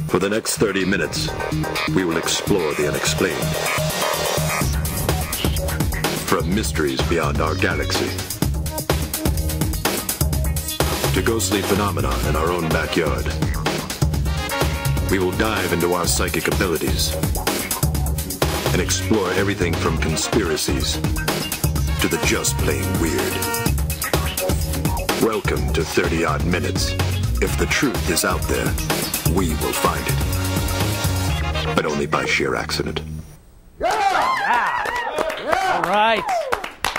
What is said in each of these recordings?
For the next 30 minutes, we will explore the unexplained. From mysteries beyond our galaxy to ghostly phenomena in our own backyard, we will dive into our psychic abilities and explore everything from conspiracies to the just plain weird. Welcome to 30-odd minutes. If the truth is out there, we will find it. But only by sheer accident. Yeah! All right.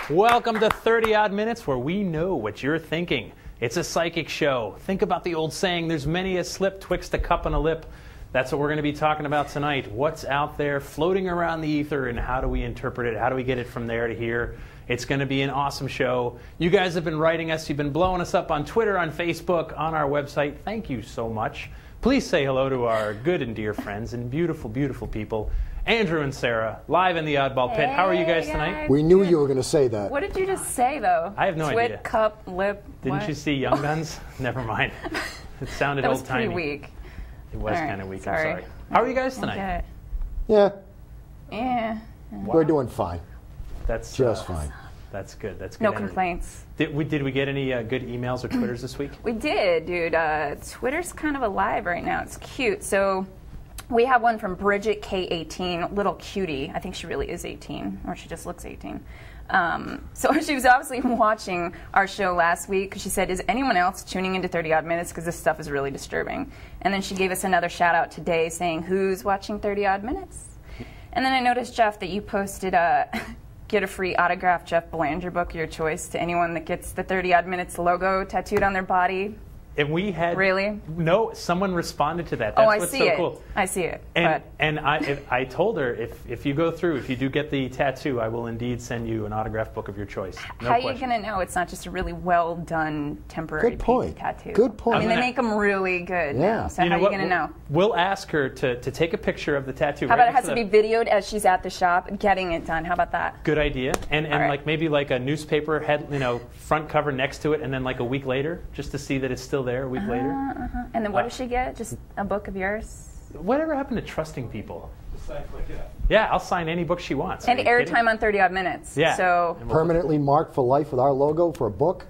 Welcome to 30-odd minutes, where we know what you're thinking. It's a psychic show. Think about the old saying, there's many a slip twixt a cup and a lip. That's what we're going to be talking about tonight. What's out there floating around the ether, and how do we interpret it? How do we get it from there to here? It's going to be an awesome show. You guys have been writing us. You've been blowing us up on Twitter, on Facebook, on our website. Thank you so much. Please say hello to our good and dear friends and beautiful, beautiful people, Andrew and Sarah, live in the Oddball Pit. How are you guys tonight? We knew you were going to say that. What did you just say, though? I have no idea. Twit, cup, lip, Didn't you see Young Guns? Never mind. It sounded old-timey. That was pretty weak. It was kind of weak. Sorry. I'm sorry. How are you guys tonight? Yeah. Yeah. Wow. We're doing fine. That's just fine. That's good. That's good. No energy. complaints. Did we get any good emails or Twitters this week? We did, dude. Twitter's kind of alive right now. It's cute. So we have one from Bridget K18, little cutie. I think she really is 18, or she just looks 18. So she was obviously watching our show last week, because she said, is anyone else tuning into 30-odd minutes, because this stuff is really disturbing. And then she gave us another shout out today saying, who's watching 30-odd minutes? And then I noticed, Jeff, that you posted get a free autographed Jeff Belanger book of your choice to anyone that gets the 30-odd minutes logo tattooed on their body. And we had no. Someone responded to that. That's what's so cool. I see it. And I told her, if you go through, if you do get the tattoo, I will indeed send you an autographed book of your choice. No How are you going to know it's not just a really well done temporary tattoo? Good point. I mean, they make them really good. Yeah. Now, so how are you going to know? We'll ask her to take a picture of the tattoo. How about it has to be videoed as she's at the shop getting it done? How about that? Good idea. And like maybe like a newspaper head, front cover next to it, and then like a week later, just to see that it's still there a week later. And then what does she get? Just a book of yours? Whatever happened to trusting people? Yeah, I'll sign any book she wants. And airtime on 30-odd minutes. Yeah. So permanently marked for life with our logo for a book.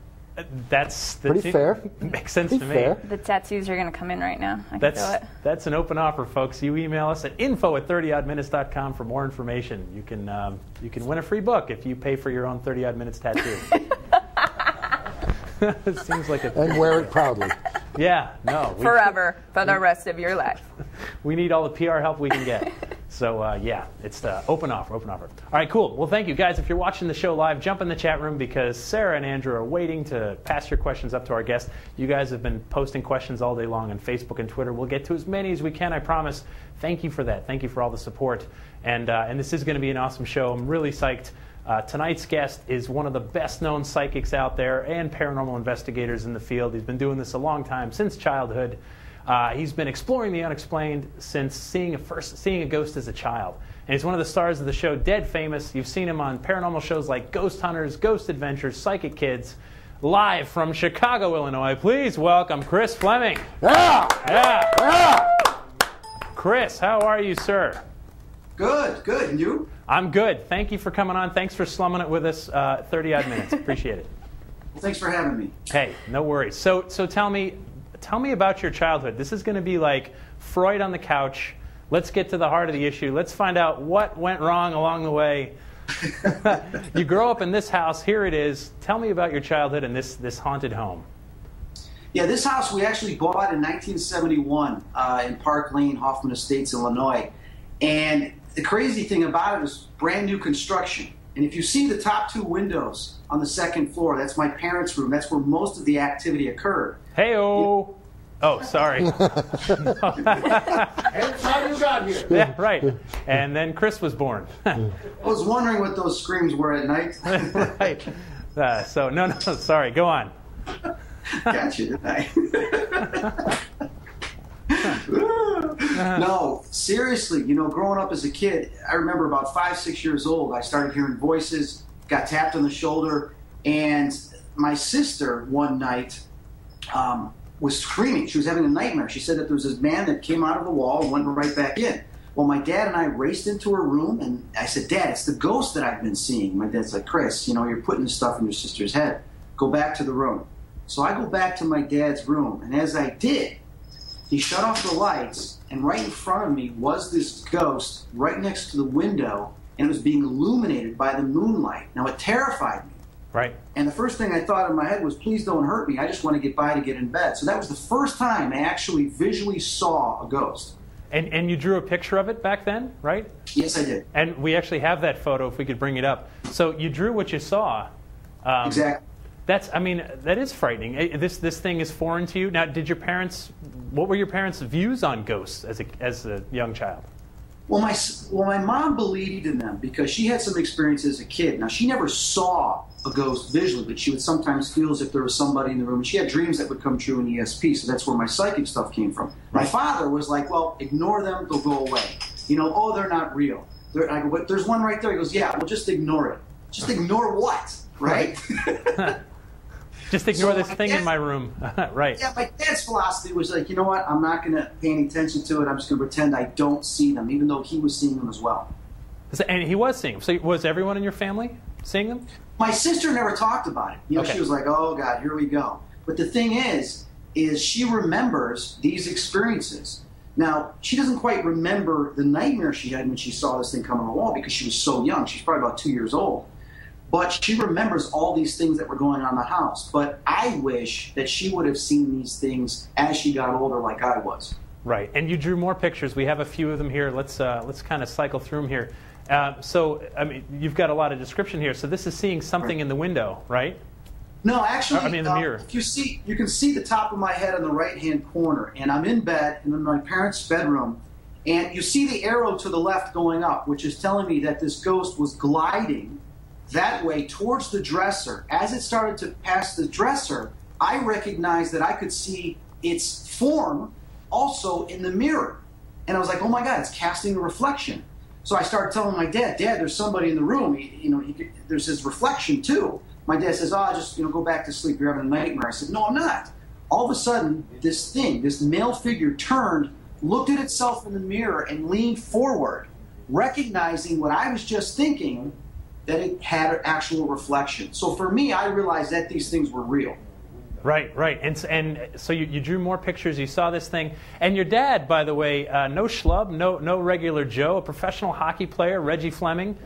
That's pretty fair. Makes sense pretty to me. Fair. The tattoos are going to come in right now. I can feel it. That's an open offer, folks. You email us at info@30oddminutes.com for more information. You can win a free book if you pay for your own 30-odd minutes tattoo. It seems like a... And wear it proudly. Yeah, no. Forever, for the rest of your life. We need all the PR help we can get. So, yeah, it's the open offer. All right, cool. Well, thank you, guys. If you're watching the show live, jump in the chat room, because Sarah and Andrew are waiting to pass your questions up to our guest. You guys have been posting questions all day long on Facebook and Twitter. We'll get to as many as we can, I promise. Thank you for that. Thank you for all the support. And this is going to be an awesome show. I'm really psyched. Tonight's guest is one of the best-known psychics out there and paranormal investigators in the field. He's been doing this a long time, since childhood. He's been exploring the unexplained since seeing a ghost as a child. And he's one of the stars of the show Dead Famous. You've seen him on paranormal shows like Ghost Hunters, Ghost Adventures, Psychic Kids. Live from Chicago, Illinois, please welcome Chris Fleming. Yeah! Chris, how are you, sir? Good. And you? I'm good. Thank you for coming on. Thanks for slumming it with us 30-odd minutes. Appreciate it. Well, thanks for having me. Hey, no worries. So tell me about your childhood. This is going to be like Freud on the couch. Let's get to the heart of the issue. Let's find out what went wrong along the way. You grow up in this house. Here it is. Tell me about your childhood and this haunted home. Yeah, this house we actually bought in 1971 in Park Lane, Hoffman Estates, Illinois. And the crazy thing about it is brand new construction. And if you see the top two windows on the second floor, that's my parents' room. That's where most of the activity occurred. Hey-oh. Oh, sorry. That's how you got here. Yeah, right. And then Chris was born. I was wondering what those screams were at night. Right. No, sorry. Go on. Got you tonight. No, seriously, growing up as a kid, I remember about 5, 6 years old, I started hearing voices, got tapped on the shoulder, and my sister one night was screaming. She was having a nightmare. She said that there was this man that came out of the wall and went right back in. Well, my dad and I raced into her room, and I said, Dad, it's the ghost that I've been seeing. My dad's like, Chris, you know, you're putting this stuff in your sister's head. Go back to the room. So I go back to my dad's room, and as I did, he shut off the lights, and right in front of me was this ghost right next to the window, and it was being illuminated by the moonlight. Now, it terrified me. Right. And the first thing I thought in my head was, please don't hurt me. I just want to get by to get in bed. So that was the first time I actually visually saw a ghost. And you drew a picture of it back then, right? Yes, I did. And we actually have that photo if we could bring it up. So you drew what you saw. Exactly. That is frightening. This thing is foreign to you. Now, what were your parents' views on ghosts as a young child? Well, my mom believed in them because she had some experience as a kid. Now, she never saw a ghost visually, but she would sometimes feel as if there was somebody in the room. She had dreams that would come true in ESP, so that's where my psychic stuff came from. My father was like, well, ignore them, they'll go away. You know, oh, they're not real. I go, there's one right there. He goes, yeah, well, just ignore it. Just ignore what, right? Just ignore this thing in my room. Right. Yeah, my dad's philosophy was like, you know what, I'm not going to pay any attention to it. I'm just going to pretend I don't see them, even though he was seeing them as well. And he was seeing them. So was everyone in your family seeing them? My sister never talked about it. You know, okay. She was like, oh, God, here we go. But the thing is she remembers these experiences. Now, she doesn't quite remember the nightmare she had when she saw this thing come on the wall because she was so young. She's probably about 2 years old. But she remembers all these things that were going on in the house. But I wish that she would have seen these things as she got older like I was. Right. And you drew more pictures. We have a few of them here. Let's kind of cycle through them here. So, I mean, you've got a lot of description here. So this is seeing something in the window, right? No, actually, in the mirror. If you can see the top of my head in the right-hand corner. And I'm in bed in my parents' bedroom. And you see the arrow to the left going up, which is telling me that this ghost was gliding that way towards the dresser. As it started to pass the dresser, I recognized that I could see its form also in the mirror. And I was like, oh my God, it's casting a reflection. So I started telling my dad, there's somebody in the room. There's his reflection too. My dad says, just go back to sleep. You're having a nightmare. I said, no, I'm not. All of a sudden, this male figure turned, looked at itself in the mirror and leaned forward, recognizing what I was just thinking, that it had an actual reflection. So for me, I realized that these things were real. Right. And so you drew more pictures, you saw this thing. And your dad, by the way, no schlub, no regular Joe, a professional hockey player, Reggie Fleming,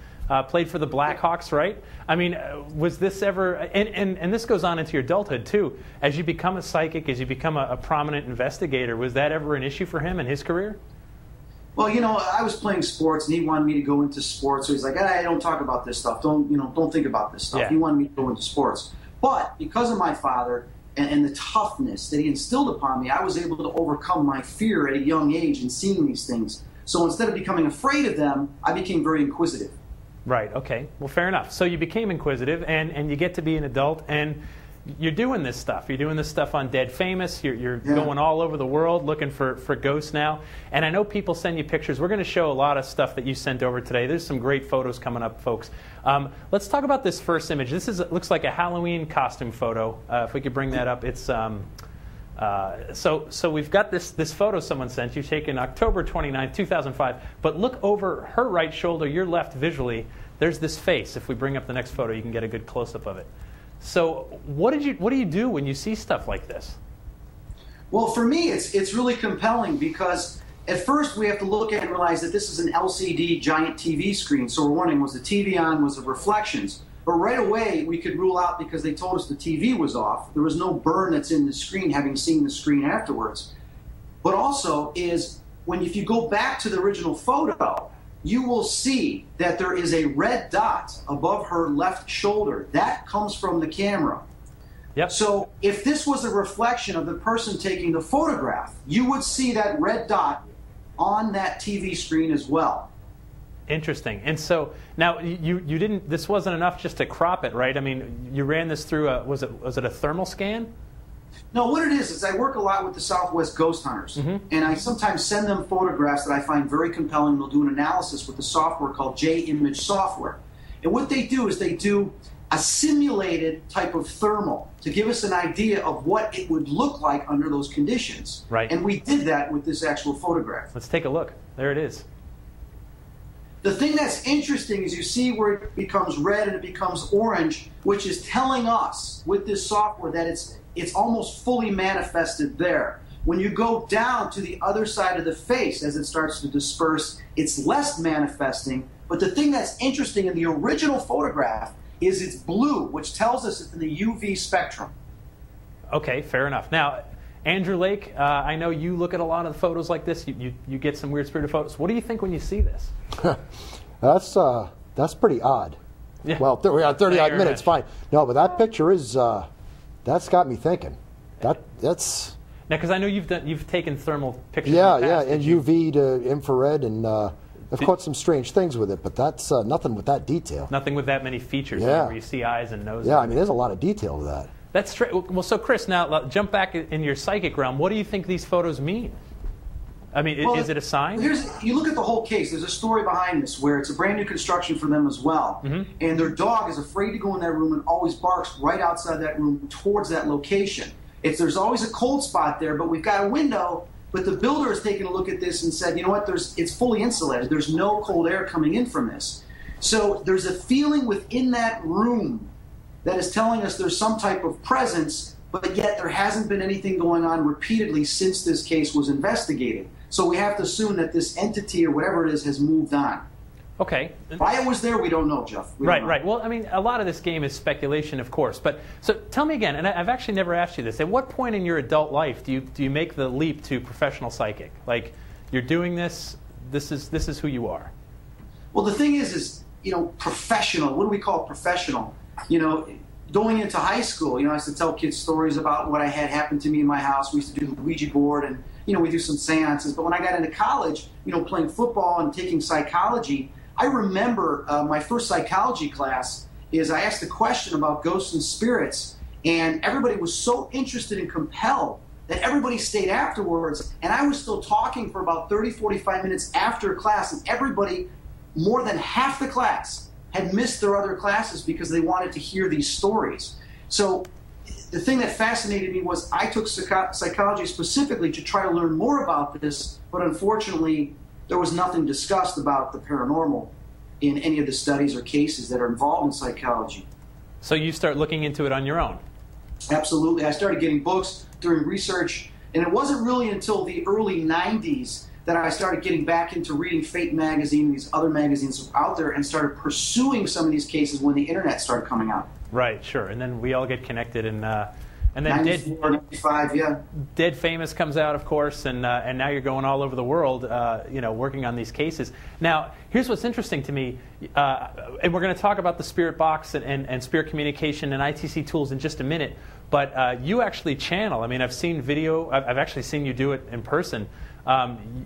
played for the Blackhawks, right? I mean, was this ever, and this goes on into your adulthood too, as you become a psychic, as you become a prominent investigator, was that ever an issue for him in his career? Well, I was playing sports, and he wanted me to go into sports. So he's like, "Hey, don't talk about this stuff. Don't think about this stuff." Yeah. He wanted me to go into sports. But because of my father and the toughness that he instilled upon me, I was able to overcome my fear at a young age in seeing these things. So instead of becoming afraid of them, I became very inquisitive. Right. Okay. Well, fair enough. So you became inquisitive, and you get to be an adult, and you're doing this stuff. You're doing this stuff on Dead Famous. You're going all over the world looking for ghosts now. And I know people send you pictures. We're going to show a lot of stuff that you sent over today. There's some great photos coming up, folks. Let's talk about this first image. This looks like a Halloween costume photo. If we could bring that up. It's so we've got this photo someone sent you, taken October 29th, 2005. But look over her right shoulder, your left visually. There's this face. If we bring up the next photo, you can get a good close-up of it. So what do you do when you see stuff like this? Well, for me, it's really compelling because at first we have to look at and realize that this is an LCD giant TV screen. So we're wondering, was the TV on? Was it reflections? But right away, we could rule out, because they told us the TV was off. There was no burn that's in the screen, having seen the screen afterwards. But also is if you go back to the original photo, you will see that there is a red dot above her left shoulder. That comes from the camera. Yep. So if this was a reflection of the person taking the photograph, you would see that red dot on that TV screen as well. Interesting. And so now you didn't. This wasn't enough just to crop it, right? I mean, you ran this through was it a thermal scan? No, what it is I work a lot with the Southwest Ghost Hunters, and I sometimes send them photographs that I find very compelling. They'll do an analysis with the software called J-Image software. And what they do is they do a simulated type of thermal to give us an idea of what it would look like under those conditions. Right. And we did that with this actual photograph. Let's take a look. There it is. The thing that's interesting is you see where it becomes red and it becomes orange, which is telling us with this software that it's almost fully manifested there. When you go down to the other side of the face as it starts to disperse, it's less manifesting. But the thing that's interesting in the original photograph is it's blue, which tells us it's in the UV spectrum. Okay, fair enough. Now, Andrew Lake, I know you look at a lot of photos like this. You get some weird spirited photos. What do you think when you see this? That's pretty odd. Yeah. Well, we got 30 odd minutes, fine. No, but that picture is that's got me thinking. That's now, because I know you've taken thermal pictures. yeah, in the past. and UV to infrared, and I've caught some strange things with it, but that's nothing with that detail. Nothing with that many features. Yeah. Where you see eyes and noses. Yeah, I mean, there's a lot of detail to that. That's straight. Well, so Chris, now jump back in your psychic realm. What do you think these photos mean? I mean, Well, is it a sign? You look at the whole case. There's a story behind this where it's a brand new construction for them as well. Mm-hmm. And their dog is afraid to go in that room and always barks right outside that room towards that location. There's always a cold spot there, but we've got a window. But the builder has taken a look at this and said, you know what, it's fully insulated. There's no cold air coming in from this. So there's a feeling within that room that is telling us there's some type of presence, but yet there hasn't been anything going on repeatedly since this case was investigated. So we have to assume that this entity or whatever it is has moved on. Okay. Why it was there, we don't know, Jeff. We don't know. Right. Well, I mean, a lot of this game is speculation, of course. But so tell me again, and I've actually never asked you this. At what point in your adult life do you make the leap to professional psychic? Like, you're doing this. This is who you are. Well, the thing is professional. What do we call professional? Going into high school, I used to tell kids stories about what I had happened to me in my house. We used to do the Ouija board, and we do some seances. But when I got into college, playing football and taking psychology, I remember my first psychology class is I asked a question about ghosts and spirits, and everybody was so interested and compelled that everybody stayed afterwards, and I was still talking for about 30, 45 minutes after class, and everybody, more than half the class, had missed their other classes because they wanted to hear these stories. So the thing that fascinated me was I took psychology specifically to try to learn more about this, but unfortunately there was nothing discussed about the paranormal in any of the studies or cases that are involved in psychology. So you start looking into it on your own? Absolutely. I started getting books, doing research, and it wasn't really until the early 90s that I started getting back into reading Fate magazine, these other magazines out there, and started pursuing some of these cases when the internet started coming out. Right, sure. And then we all get connected, and then 94, 95, yeah. Dead Famous comes out, of course, and now you're going all over the world, working on these cases. Now, here's what's interesting to me, and we're going to talk about the spirit box and spirit communication and ITC tools in just a minute. But you actually channel. I mean, I've seen video. I've actually seen you do it in person.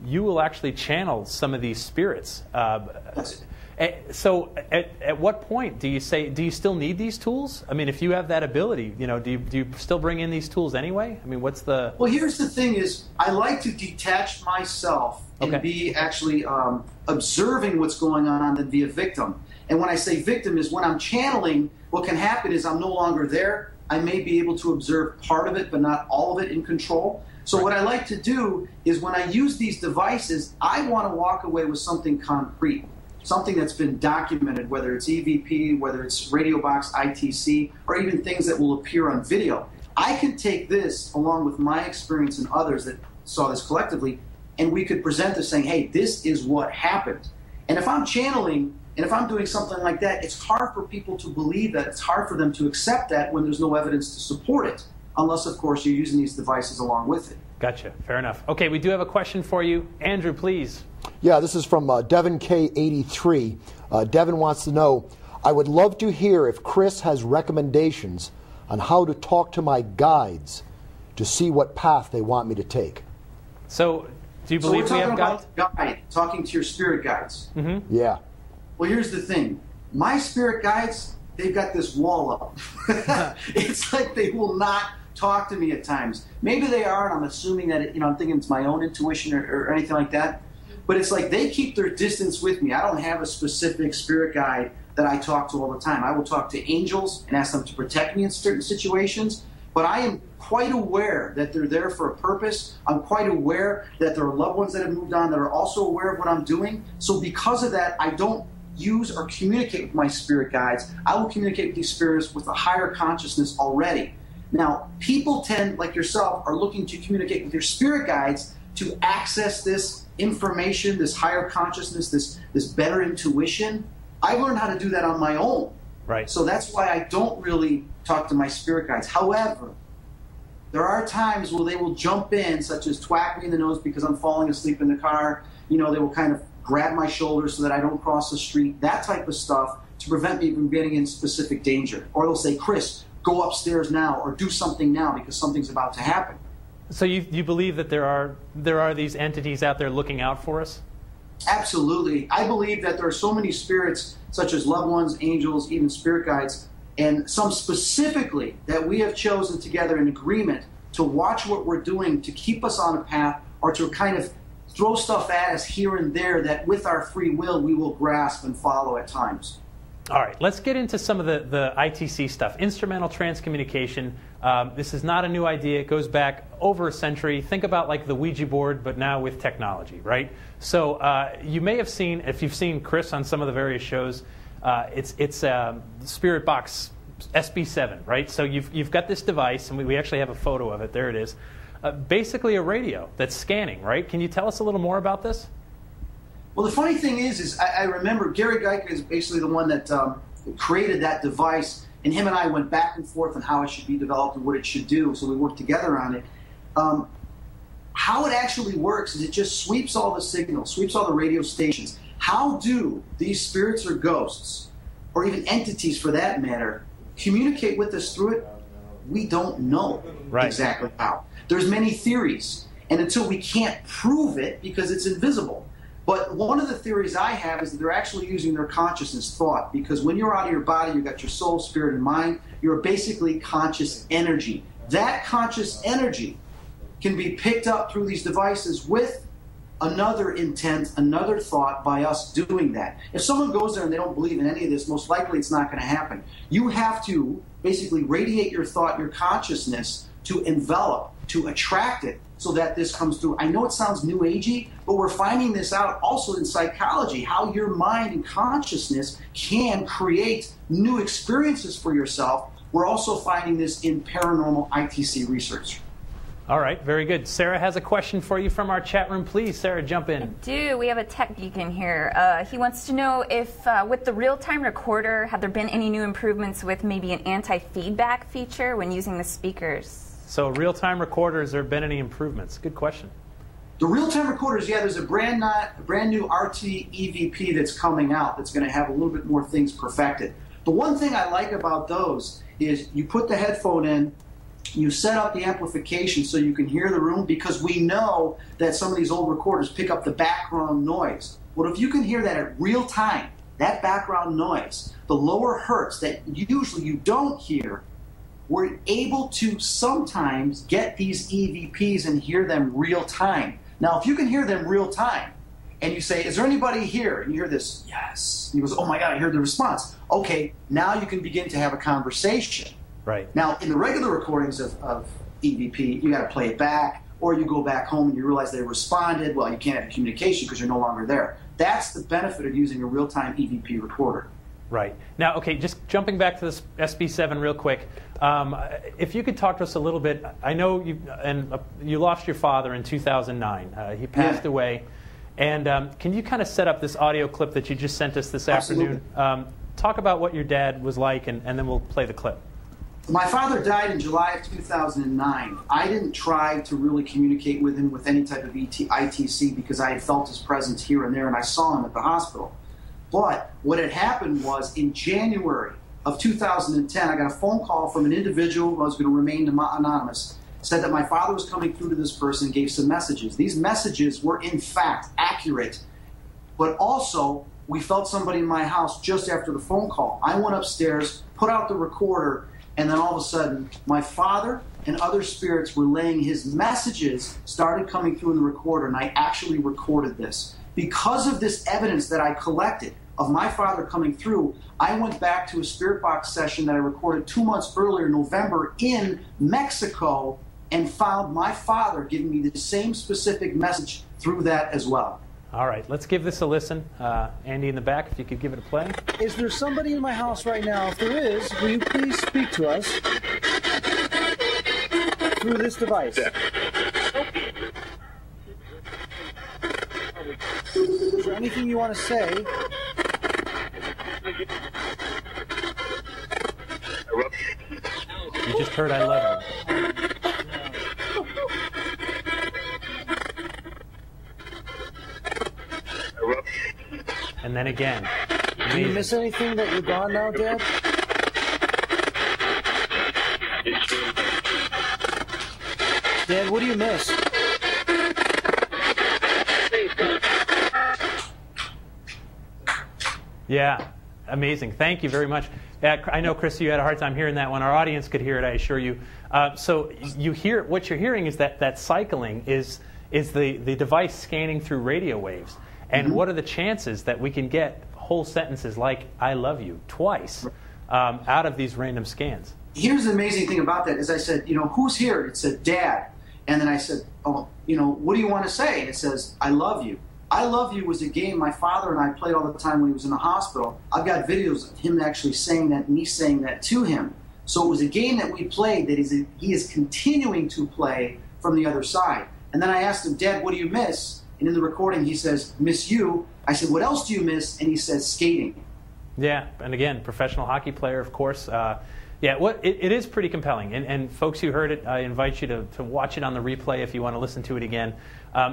You will actually channel some of these spirits. So at what point do you still need these tools? I mean, if you have that ability, do you still bring in these tools anyway? I mean, what's the... Well, here's the thing is, I like to detach myself and be actually observing what's going on than be a victim. And when I say victim is when I'm channeling, what can happen is I'm no longer there. I may be able to observe part of it, but not all of it in control. So what I like to do is when I use these devices, I want to walk away with something concrete, something that's been documented, whether it's EVP, whether it's radio box, ITC, or even things that will appear on video. I can take this along with my experience and others that saw this collectively, and we could present this saying, hey, this is what happened. And if I'm channeling, and if I'm doing something like that, it's hard for people to believe that. It's hard for them to accept that when there's no evidence to support it, unless, of course, you're using these devices along with it. Gotcha. Fair enough. Okay, we do have a question for you. Andrew, please. Yeah, this is from Devin K83. Devin wants to know, I would love to hear if Chris has recommendations on how to talk to my guides to see what path they want me to take. So, do you believe we have guides? Talking to your spirit guides. Mm-hmm. Yeah. Well, here's the thing. My spirit guides, they've got this wall up. It's like they will not talk to me at times. Maybe they are, and I'm assuming that, I'm thinking it's my own intuition or anything like that. But it's like they keep their distance with me. I don't have a specific spirit guide that I talk to all the time. I will talk to angels and ask them to protect me in certain situations, but I am quite aware that they're there for a purpose. I'm quite aware that there are loved ones that have moved on that are also aware of what I'm doing. So because of that, I don't use or communicate with my spirit guides. I will communicate with these spirits with a higher consciousness already. Now, people tend, like yourself, are looking to communicate with your spirit guides to access this information, this higher consciousness, this better intuition. I learned how to do that on my own. Right. So that's why I don't really talk to my spirit guides. However, there are times where they will jump in, such as twack me in the nose because I'm falling asleep in the car. You know, they will kind of grab my shoulder so that I don't cross the street, that type of stuff, to prevent me from getting in specific danger. Or they'll say, Chris, go upstairs now, or do something now because something's about to happen. So you believe that there are these entities out there looking out for us? Absolutely. I believe that there are so many spirits, such as loved ones, angels, even spirit guides, and some specifically that we have chosen together in agreement to watch what we're doing, to keep us on a path, or to kind of throw stuff at us here and there that with our free will we will grasp and follow at times. All right, let's get into some of the ITC stuff. Instrumental transcommunication. This is not a new idea. It goes back over a century. Think about like the Ouija board, but now with technology, right? So you may have seen, if you've seen Chris on some of the various shows, it's Spirit Box SB7, right? So you've got this device, and we actually have a photo of it. There it is. Basically a radio that's scanning, right? Can you tell us a little more about this? Well, the funny thing is I remember Gary Geiger is basically the one that created that device, and him and I went back and forth on how it should be developed and what it should do, so we worked together on it. How it actually works is it just sweeps all the signals, sweeps all the radio stations. How do these spirits or ghosts, or even entities for that matter, communicate with us through it? We don't know exactly how. There's many theories, and until we can't prove it because it's invisible. But one of the theories I have is that they're actually using their consciousness, thought, because when you're out of your body, you've got your soul, spirit, and mind. You're basically conscious energy. That conscious energy can be picked up through these devices with another intent, another thought by us doing that. If someone goes there and they don't believe in any of this, most likely it's not going to happen. You have to basically radiate your thought, your consciousness, to envelop, to attract it, so that this comes through. I know it sounds new agey, but we're finding this out also in psychology, how your mind and consciousness can create new experiences for yourself. We're also finding this in paranormal ITC research. All right, very good. Sarah has a question for you from our chat room. Please, Sarah, jump in. I do. We have a tech geek in here. He wants to know if, with the real-time recorder, have there been any new improvements with maybe an anti-feedback feature when using the speakers? So real-time recorders, there have been any improvements? Good question. The real-time recorders, yeah, there's a brand new RT EVP that's coming out that's going to have a little bit more things perfected. The one thing I like about those is you put the headphone in, you set up the amplification so you can hear the room, because we know that some of these old recorders pick up the background noise. Well, if you can hear that at real time, that background noise, the lower hertz that usually you don't hear, we're able to sometimes get these EVPs and hear them real time. Now, if you can hear them real time, and you say, is there anybody here? And you hear this, yes. And he goes, oh my God, I heard the response. Okay, now you can begin to have a conversation. Right. Now, in the regular recordings of EVP, you got to play it back, or you go back home and you realize they responded. Well, you can't have communication because you're no longer there. That's the benefit of using a real-time EVP recorder. Right. Now, okay, just jumping back to this SB7 real quick, if you could talk to us a little bit. I know you lost your father in 2009. He passed away. And can you kind of set up this audio clip that you just sent us this afternoon? Talk about what your dad was like, and then we'll play the clip. My father died in July of 2009. I didn't try to really communicate with him with any type of ITC because I had felt his presence here and there, and I saw him at the hospital. But what had happened was in January of 2010, I got a phone call from an individual who was going to remain anonymous, said that my father was coming through to this person and gave some messages. These messages were in fact accurate, but also we felt somebody in my house just after the phone call. I went upstairs, put out the recorder, and then all of a sudden, my father and other spirits relaying his messages started coming through in the recorder, and I actually recorded this. Because of this evidence that I collected of my father coming through, I went back to a spirit box session that I recorded 2 months earlier, November, in Mexico, and found my father giving me the same specific message through that as well. All right, let's give this a listen. Andy in the back, if you could give it a play. Is there somebody in my house right now? If there is, will you please speak to us through this device? Is there anything you want to say? You just heard I love you. And then again. Did you miss anything that you're gone now, Dad? Dad, what do you miss? Yeah, amazing. Thank you very much. I know, Chris, you had a hard time hearing that one. Our audience could hear it, I assure you. So you hear what you're hearing is that cycling is the device scanning through radio waves. And what are the chances that we can get whole sentences like "I love you" twice out of these random scans? Here's the amazing thing about that is I said, who's here? It said, Dad. And then I said, oh, what do you want to say? And it says, I love you. I Love You was a game my father and I played all the time when he was in the hospital. I've got videos of him actually saying that, me saying that to him. So it was a game that we played that he is continuing to play from the other side. And then I asked him, Dad, what do you miss? And in the recording he says, miss you. I said, what else do you miss? And he says, skating. Yeah, and again, professional hockey player, of course. Yeah, it is pretty compelling. And folks who heard it, I invite you to watch it on the replay if you want to listen to it again.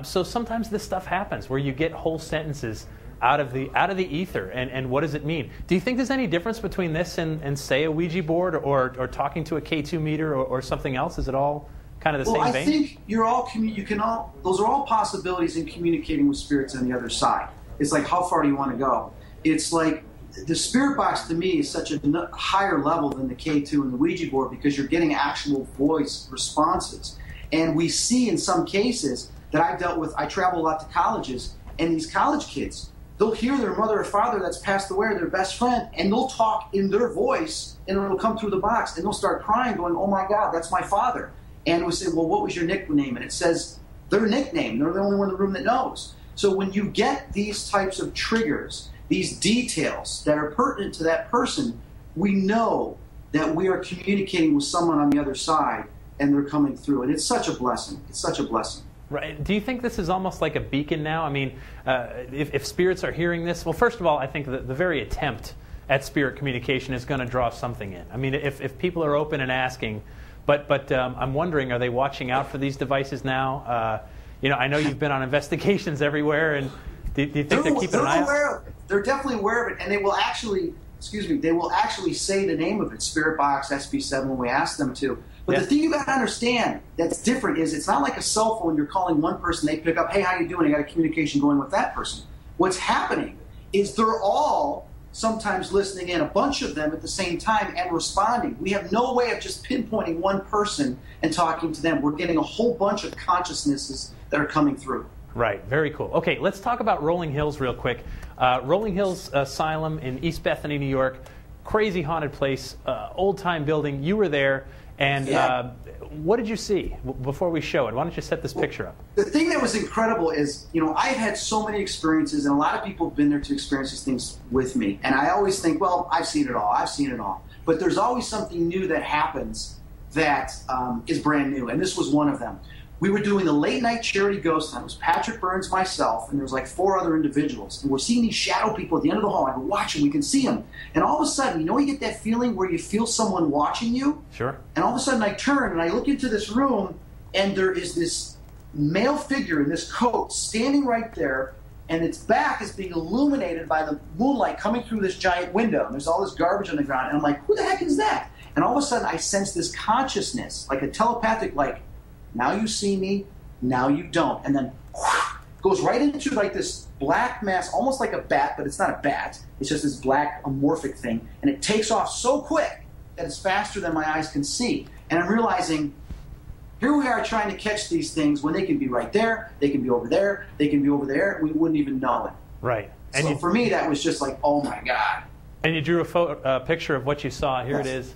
So sometimes this stuff happens where you get whole sentences out of the ether. And what does it mean? Do you think there's any difference between this and say, a Ouija board or talking to a K2 meter or something else? Is it all kind of the same vein? I think those are all possibilities in communicating with spirits on the other side. It's like, how far do you want to go? It's like, the spirit box to me is such a higher level than the K2 and the Ouija board because you're getting actual voice responses. And we see in some cases that I've dealt with, I travel a lot to colleges, and these college kids, they'll hear their mother or father that's passed away or their best friend, and they'll talk in their voice, and it'll come through the box, and they'll start crying going, oh my God, that's my father. And we say, well, what was your nickname? And it says their nickname. They're the only one in the room that knows. So when you get these types of triggers, these details that are pertinent to that person, we know that we are communicating with someone on the other side and they're coming through. And it's such a blessing. It's such a blessing. Right. Do you think this is almost like a beacon now? I mean, if spirits are hearing this, well, first of all, I think that the very attempt at spirit communication is going to draw something in. I mean, if people are open and asking, but I'm wondering, are they watching out for these devices now? I know you've been on investigations everywhere, and do you think they're keeping an eye out? They're definitely aware of it, and they will actually, they will actually say the name of it, Spirit Box SB7, when we ask them to. But the thing you got to understand that's different is it's not like a cell phone. You're calling one person, they pick up, hey, how you doing? I got a communication going with that person. What's happening is they're all sometimes listening in, a bunch of them at the same time, and responding. We have no way of just pinpointing one person and talking to them. We're getting a whole bunch of consciousnesses that are coming through. Right, very cool. Okay, let's talk about Rolling Hills real quick. Rolling Hills Asylum in East Bethany, New York. Crazy haunted place, old-time building. You were there, and what did you see before we show it? Why don't you set this picture up? The thing that was incredible is, I've had so many experiences, and a lot of people have been there to experience these things with me. And I always think, well, I've seen it all. I've seen it all. But there's always something new that happens that is brand new, and this was one of them. We were doing the late night charity ghost hunt. It was Patrick Burns, myself, and there was like 4 other individuals. And we're seeing these shadow people at the end of the hall. I go, watch them, we can see them. And all of a sudden, you get that feeling where you feel someone watching you? Sure. And all of a sudden I turn and I look into this room, and there is this male figure in this coat standing right there, and its back is being illuminated by the moonlight coming through this giant window. And there's all this garbage on the ground. And I'm like, who the heck is that? And all of a sudden I sense this consciousness, like a telepathic, like, now you see me, now you don't. And then goes right into like this black mass, almost like a bat, but it's not a bat. It's just this black amorphic thing. And it takes off so quick that it's faster than my eyes can see. And I'm realizing, here we are trying to catch these things when they can be right there, they can be over there, they can be over there, and we wouldn't even know it. Right. And so for me, that was just like, oh my God. And you drew a picture of what you saw. Here it is.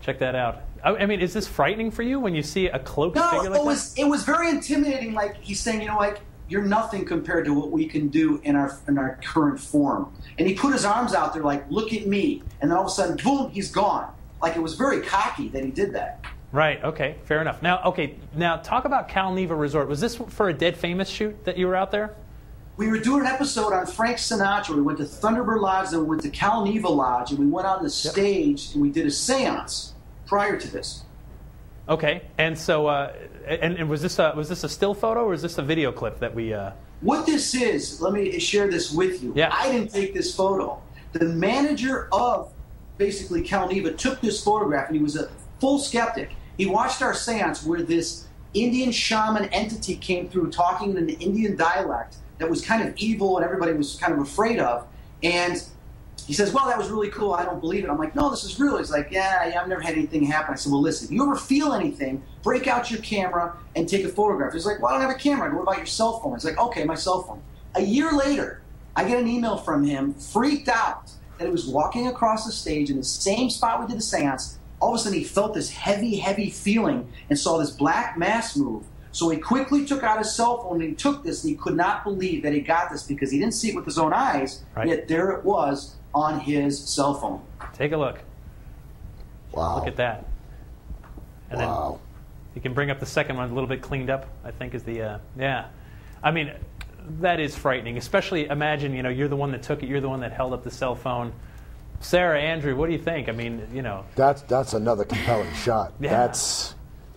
Check that out. I mean, is this frightening for you when you see a cloaked figure like that? It was very intimidating. Like he's saying, you know, like you're nothing compared to what we can do in our current form. And he put his arms out there like, look at me. And then all of a sudden, boom, he's gone. Like it was very cocky that he did that. Right. Okay. Fair enough. Now talk about Cal Neva Resort. Was this for a Dead Famous shoot that you were out there? We were doing an episode on Frank Sinatra. We went to Thunderbird Lodge, then we went to Cal Neva Lodge, and we went on the stage and we did a seance prior to this. Okay, and so and was this a still photo or is this a video clip that we? What this is, let me share this with you. Yeah. I didn't take this photo. The manager of basically Cal Neva took this photograph, and he was a full skeptic. He watched our seance where this Indian shaman entity came through talking in an Indian dialect that was kind of evil and everybody was kind of afraid of. And he says, well, that was really cool. I don't believe it. I'm like, no, this is real. He's like, yeah, I've never had anything happen. I said, well, listen, if you ever feel anything, break out your camera and take a photograph. He's like, well, I don't have a camera. I go, what about your cell phone? He's like, okay, my cell phone. A year later, I get an email from him, freaked out, that he was walking across the stage in the same spot we did the seance. All of a sudden, he felt this heavy, heavy feeling and saw this black mass move. So he quickly took out his cell phone and he took this, and he could not believe that he got this because he didn't see it with his own eyes, yet there it was on his cell phone. Take a look. Wow. Look at that. And wow. Then you can bring up the second one a little bit cleaned up, I think is the, yeah. I mean, that is frightening, especially imagine, you know, you're the one that took it, you're the one that held up the cell phone. Sarah, Andrew, what do you think? I mean, you know. That's another compelling shot. Yeah.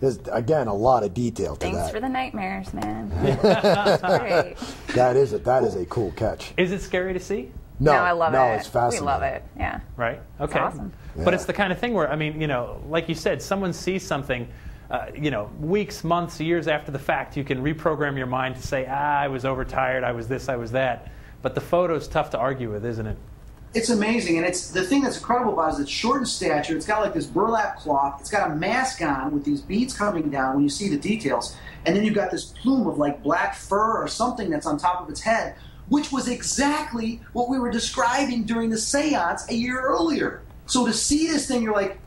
There's, again, a lot of detail to that. Thanks for the nightmares, man. That's great. That is a cool catch. Is it scary to see? No, I love it. No, it's fascinating. We love it, yeah. Right? Okay. It's awesome. Yeah. But it's the kind of thing where, I mean, you know, like you said, someone sees something, you know, weeks, months, years after the fact, you can reprogram your mind to say, I was overtired, I was this, I was that. But the photo's tough to argue with, isn't it? It's amazing, and it's the thing that's incredible about it is it's short in stature. It's got like this burlap cloth. It's got a mask on with these beads coming down when you see the details. And then you've got this plume of like black fur or something that's on top of its head, which was exactly what we were describing during the seance a year earlier. So to see this thing, you're like,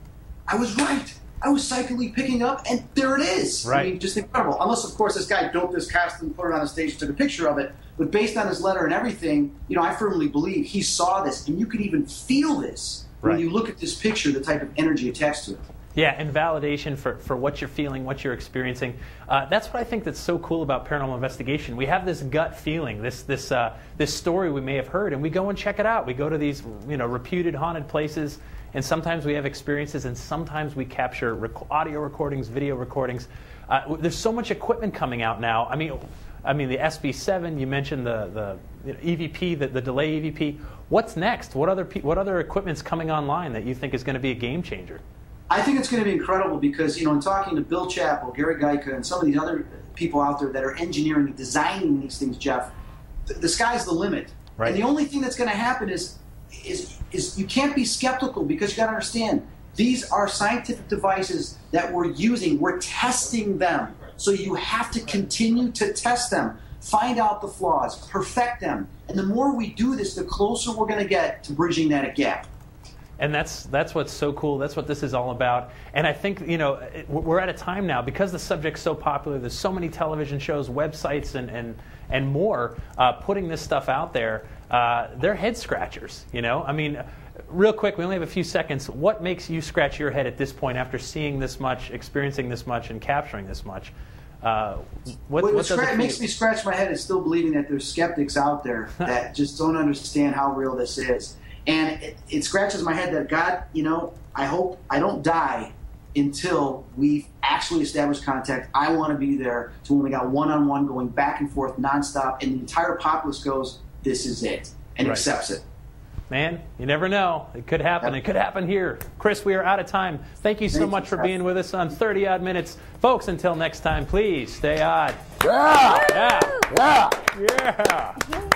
I was right. I was psychically picking up, and there it is. Right. I mean, just incredible. Unless, of course, this guy doped this costume, put it on the stage, and took a picture of it. But based on his letter and everything, you know, I firmly believe he saw this, and you could even feel this when you look at this picture, the type of energy attached to it. Yeah, and validation for what you're feeling, what you're experiencing. That's what I think that's so cool about paranormal investigation. We have this gut feeling, this story we may have heard, and we go and check it out. We go to these, you know, reputed haunted places, and sometimes we have experiences, and sometimes we capture audio recordings, video recordings. There's so much equipment coming out now. I mean the SB7. You mentioned the EVP, the delay EVP. What's next? What other equipment's coming online that you think is going to be a game changer? I think it's going to be incredible because, you know, in talking to Bill Chappell, Gary Geica, and some of these other people out there that are engineering and designing these things, Jeff, the sky's the limit. Right. And the only thing that's going to happen is you can't be skeptical because you got to understand these are scientific devices that we're using. We're testing them. So you have to continue to test them, find out the flaws, perfect them. And the more we do this, the closer we're going to get to bridging that gap. And that's what's so cool. That's what this is all about. And I think, you know, we're at a time now, because the subject's so popular, there's so many television shows, websites, and more putting this stuff out there. They're head scratchers, you know? I mean, real quick, we only have a few seconds. What makes you scratch your head at this point after seeing this much, experiencing this much, and capturing this much? What makes me scratch my head is still believing that there's skeptics out there that just don't understand how real this is. And it scratches my head that, God, you know, I hope I don't die until we've actually established contact. I want to be there to when we got one-on-one going back and forth nonstop, and the entire populace goes, this is it, and accepts it. Man, you never know. It could happen. It could happen here. Chris, we are out of time. Thank you so much for being with us on 30 Odd Minutes. Folks, until next time, please stay odd. Yeah! Yeah! Yeah! Yeah!